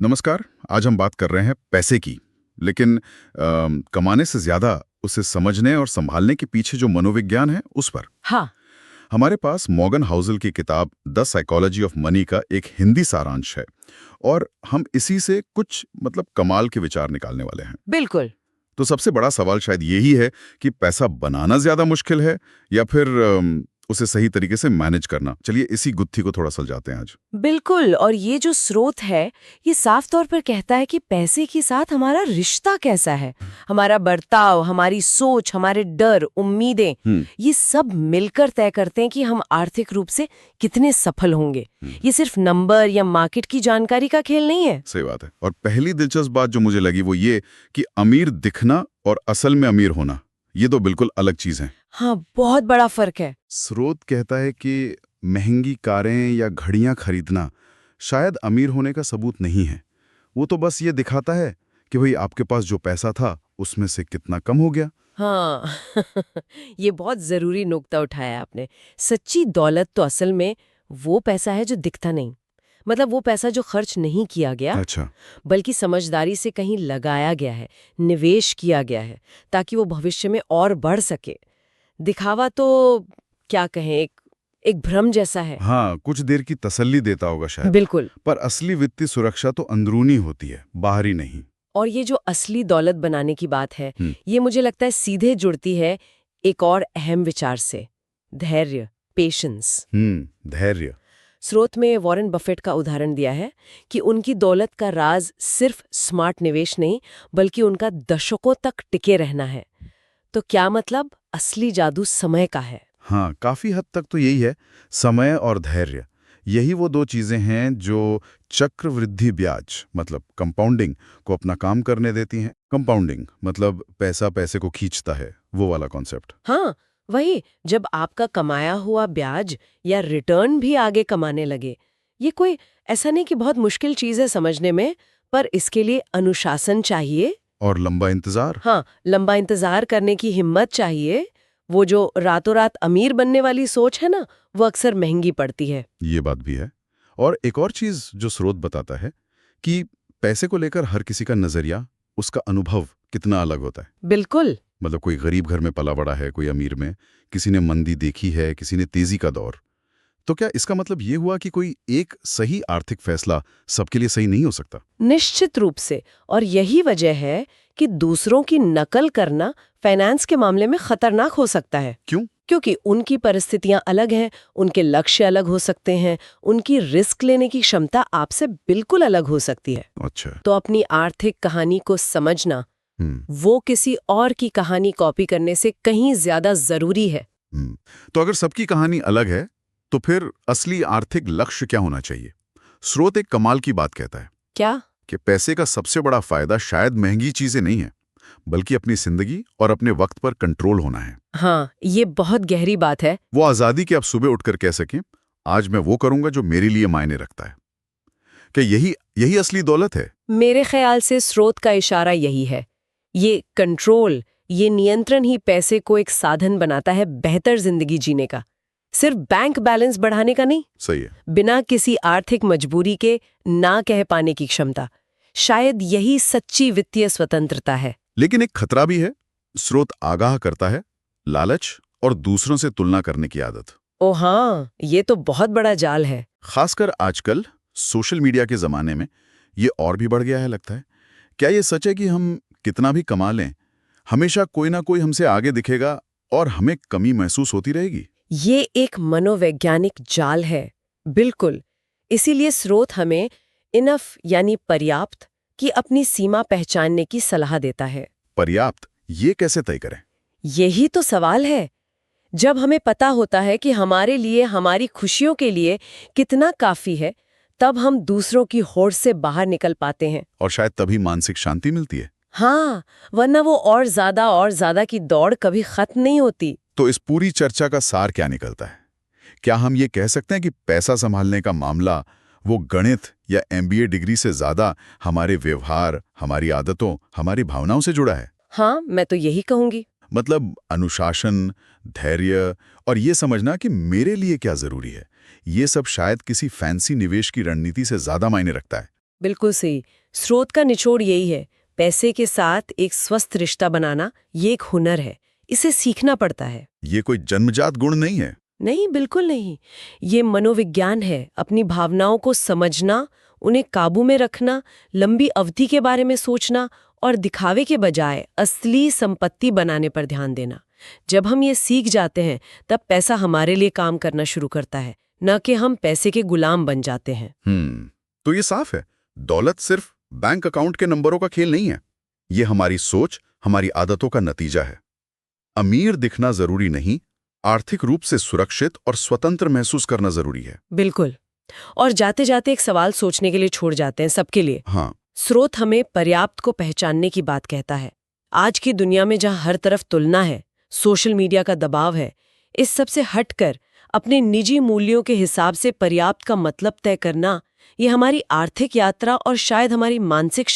नमस्कार। आज हम बात कर रहे हैं पैसे की, लेकिन कमाने से ज्यादा उसे समझने और संभालने के पीछे जो मनोविज्ञान है उस पर। हाँ। हमारे पास मॉर्गन हाउसल की किताब द साइकोलॉजी ऑफ मनी का एक हिंदी सारांश है और हम इसी से कुछ कमाल के विचार निकालने वाले हैं। बिल्कुल। तो सबसे बड़ा सवाल शायद यही है कि पैसा बनाना ज्यादा मुश्किल है या फिर उसे सही तरीके से मैनेज करना। चलिए इसी गुत्थी को थोड़ा सुलझाते हैं आज। बिल्कुल, और ये जो स्रोत है ये साफ तौर पर कहता है कि पैसे के साथ हमारा रिश्ता कैसा है, हमारा बर्ताव, हमारी सोच, हमारे डर, उम्मीदें, ये सब मिलकर तय करते हैं कि हम आर्थिक रूप से कितने सफल होंगे। ये सिर्फ नंबर या मार्केट की जानकारी का खेल नहीं है। सही बात है। और पहली दिलचस्प बात जो मुझे लगी वो ये कि अमीर दिखना और असल में अमीर होना, ये तो बिल्कुल अलग चीज है। हाँ, बहुत बड़ा फर्क है। स्रोत कहता है कि महंगी कारें या घड़ियां खरीदना शायद अमीर होने का सबूत नहीं है। वो तो बस ये दिखाता है कि भाई आपके पास जो पैसा था उसमें से कितना कम हो गया। हाँ ये बहुत जरूरी नुक्ता उठाया आपने। सच्ची दौलत तो असल में वो पैसा है जो दिखता नहीं, मतलब वो पैसा जो खर्च नहीं किया गया, अच्छा। बल्कि समझदारी से कहीं लगाया गया है, निवेश किया गया है, ताकि वो भविष्य में और बढ़ सके। दिखावा तो क्या कहें, एक भ्रम जैसा है। हाँ, कुछ देर की तसल्ली देता होगा शायद। बिल्कुल। पर असली वित्तीय सुरक्षा तो अंदरूनी होती है, बाहरी नहीं। और ये जो असली दौलत बनाने की बात है, हम्म। ये मुझे लगता है सीधे जुड़ती है एक और अहम विचार से, धैर्य, पेशेंस। धैर्य। स्रोत में वॉरेन बफेट का उदाहरण दिया है कि उनकी दौलत का राज सिर्फ स्मार्ट निवेश नहीं, बल्कि उनका दशकों तक टिके रहना है। तो क्या मतलब, असली जादू समय का है। हाँ, काफी हद तक तो यही है, समय और धैर्य। यही वो दो चीजें हैं जो चक्रवृद्धि ब्याज कंपाउंडिंग को अपना काम करने देती हैं। कंपाउंडिंग मतलब पैसा पैसे को खींचता है, वो वाला कॉन्सेप्ट। हाँ, वही, जब आपका कमाया हुआ ब्याज या रिटर्न भी आगे कमाने लगे। ये कोई ऐसा नहीं कि बहुत मुश्किल चीज है समझने में, पर इसके लिए अनुशासन चाहिए। और लंबा इंतजार। हाँ, लंबा इंतजार करने की हिम्मत चाहिए। वो जो रातों रात अमीर बनने वाली सोच है ना, वो अक्सर महंगी पड़ती है। ये बात भी है। और एक और चीज जो स्रोत बताता है कि पैसे को लेकर हर किसी का नजरिया, उसका अनुभव कितना अलग होता है। बिल्कुल। कोई गरीब घर में पला बड़ा है, कोई अमीर में, किसी ने मंदी देखी है, किसी ने तेजी का दौर। तो क्या इसका मतलब ये हुआ कि कोई एक सही आर्थिक फैसला सबके लिए सही नहीं हो सकता? निश्चित रूप से। और यही वजह है कि दूसरों की नकल करना फाइनेंस के मामले में खतरनाक हो सकता है। क्यों? क्योंकि उनकी परिस्थितियां अलग हैं, उनके लक्ष्य अलग हो सकते हैं, उनकी रिस्क लेने की क्षमता आपसे बिल्कुल अलग हो सकती है। अच्छा। तो अपनी आर्थिक कहानी को समझना, वो किसी और की कहानी कॉपी करने से कहीं ज्यादा जरूरी है। तो अगर सबकी कहानी अलग है, तो फिर असली आर्थिक लक्ष्य क्या होना चाहिए? स्रोत एक कमाल की बात कहता है। क्या? कि पैसे का सबसे बड़ा फायदा शायद महंगी चीजें नहीं है, बल्कि अपनी जिंदगी और अपने वक्त पर कंट्रोल होना है। हाँ, ये बहुत गहरी बात है। वो आजादी कि आप सुबह उठकर कह सकें, आज मैं वो करूंगा जो मेरे लिए मायने रखता है। क्या यही यही असली दौलत है? मेरे ख्याल से स्रोत का इशारा यही है। ये कंट्रोल, ये नियंत्रण ही पैसे को एक साधन बनाता है बेहतर जिंदगी जीने का, सिर्फ बैंक बैलेंस बढ़ाने का नहीं। सही है। बिना किसी आर्थिक मजबूरी के ना कह पाने की क्षमता, शायद यही सच्ची वित्तीय स्वतंत्रता है। लेकिन एक खतरा भी है। स्रोत आगाह करता है, लालच और दूसरों से तुलना करने की आदत। ओ हाँ, ये तो बहुत बड़ा जाल है। खासकर आजकल सोशल मीडिया के जमाने में ये और भी बढ़ गया है लगता है। क्या ये सच है कि हम कितना भी कमा लें, हमेशा कोई ना कोई हमसे आगे दिखेगा और हमें कमी महसूस होती रहेगी? ये एक मनोवैज्ञानिक जाल है। बिल्कुल। इसीलिए स्रोत हमें इनफ यानी पर्याप्त की अपनी सीमा पहचानने की सलाह देता है। पर्याप्त, ये कैसे तय करें? यही तो सवाल है। जब हमें पता होता है कि हमारे लिए, हमारी खुशियों के लिए कितना काफी है, तब हम दूसरों की होड़ से बाहर निकल पाते हैं। और शायद तभी मानसिक शांति मिलती है। हाँ, वरना वो और ज्यादा की दौड़ कभी खत्म नहीं होती। तो इस पूरी चर्चा का सार क्या निकलता है? क्या हम ये कह सकते हैं कि पैसा संभालने का मामला वो गणित या एमबीए डिग्री से ज्यादा हमारे व्यवहार, हमारी आदतों, हमारी भावनाओं से जुड़ा है? हाँ, मैं तो यही कहूंगी। अनुशासन, धैर्य और ये समझना कि मेरे लिए क्या जरूरी है, ये सब शायद किसी फैंसी निवेश की रणनीति से ज्यादा मायने रखता है। बिल्कुल सही। स्रोत का निचोड़ यही है, पैसे के साथ एक स्वस्थ रिश्ता बनाना ये एक हुनर है, इसे सीखना पड़ता है। ये कोई जन्मजात गुण नहीं है। नहीं, बिल्कुल नहीं। ये मनोविज्ञान है, अपनी भावनाओं को समझना, उन्हें काबू में रखना, लंबी अवधि के बारे में सोचना और दिखावे के बजाय असली संपत्ति बनाने पर ध्यान देना। जब हम ये सीख जाते हैं, तब पैसा हमारे लिए काम करना शुरू करता है, न कि हम पैसे के गुलाम बन जाते हैं। तो ये साफ है, दौलत सिर्फ बैंक अकाउंट के नंबरों का खेल नहीं है। ये हमारी सोच, हमारी आदतों का नतीजा है। अमीर दिखना जरूरी नहीं, आर्थिक रूप से सुरक्षित और स्वतंत्र महसूस करना जरूरी है। बिल्कुल। और जाते जाते एक सवाल सोचने के लिए छोड़ जाते हैं सबके लिए। हाँ, स्रोत हमें पर्याप्त को पहचानने की बात कहता है। आज की दुनिया में जहां हर तरफ तुलना है, सोशल मीडिया का दबाव है, इस सब से हटकर अपने निजी मूल्यों के हिसाब से पर्याप्त का मतलब तय करना, ये हमारी आर्थिक यात्रा और शायद हमारी मानसिक